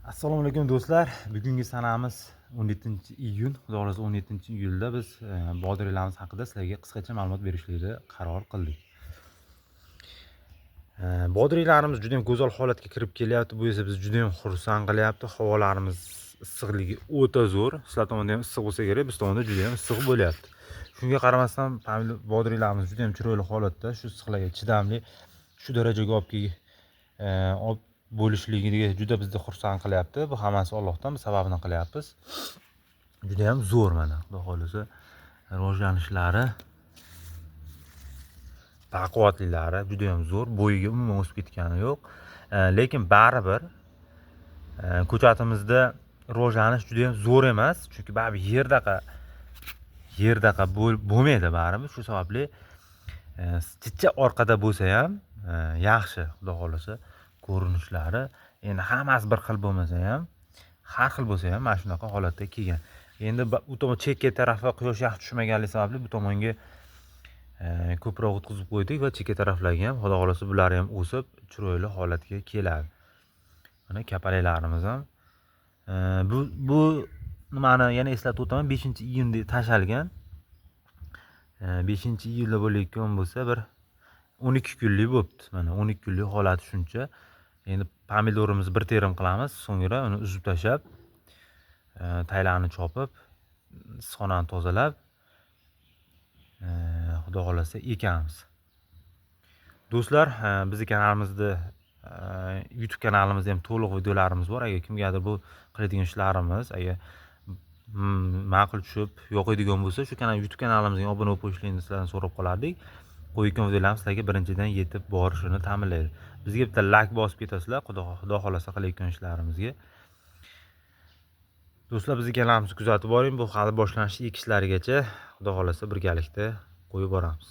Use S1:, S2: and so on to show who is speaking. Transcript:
S1: Assalomu alaykum do'stlar. Bugungi sanamiz 17-iyun. Xudo xohlasa 17-iyulda biz bodringlarimiz haqida sizlarga qisqacha ma'lumot berishlikni qaror qildik. Bodringlarimiz juda ham go'zal holatga kirib kelyapti. Bu esa biz juda ham xursand qilyapti. Havolarimiz issiqligi o'ta zo'r. Sizlar tomonda ham issiq bo'lsa kerak, biz tomonda juda ham issiq bo'lyapti. Shunga qaramasdan bodringlarimiz juda ham chiroyli holatda, shu issiqlarga chidamli, shu darajaga olib bo'lishligiga juda bizni xursand qilyapti. Bu hammasi Allohdan, biz sababini qilyapmiz. Juda ham zo'r mana. Xudo xolasa rivojlanishlari, baquvvatlilari juda ham zo'r. Bo'yiga umuman o'sib ketgani yo'q. Lekin baribir ko'chatimizda rivojlanish juda ham zo'r emas, chunki baribir yerdaqa bo'lmaydi baribir. Shu sababli chicha orqada bo'lsa ham yaxshi, xudo xolasa. Ko'rinishlari endi hammasi bir xil bo'lmasa ham, har xil bo'lsa ham mana shunaqa holatda kelgan. Endi bu tomon chekka tarafga quyosh yaxshi tushmaganligi sababli bu tomonga ko'proq o'tkazib qo'ydik va chekka taraflarga ham xudo xolasa bular ham o'sib chiroyli holatga keladi. Mana kapalaklarimiz ham bu nimani yana eslatib o'taman, 5-iyunda tashalgan. 5-iyulda bo'layotgan bo'lsa bir 12 kunlik bo'libdi. Mana 12 kunlik holati shuncha. Endi pomidorimizni bir terim qilamiz, so'ngra uni uzib tashlab, taylarni chopib, issiqxonani tozalab, xudo xolasa ekamiz. Do'stlar, bizning kanalimizda YouTube kanalimizda ham to'liq videolarimiz bor. Agar kimgadir bu qiladigan ishlarimiz agar ma'qul tushib, yoqadigan bo'lsa, shu YouTube kanalimizga obuna bo'lib qo'yishligingizni sizlardan so'rab qolardik. Qo'ygan videolarimiz sizlarga birinchidan yetib borishini ta'minlaydi. Bizga bitta like bosib ketasizlar, xudo xolasa qilayotgan ishlarimizga. Do'stlar, bizning kanalimizni kuzatib boring. Bu hali boshlanish ilk ishlarigacha xudo xolasa birgalikda qo'yib boramiz.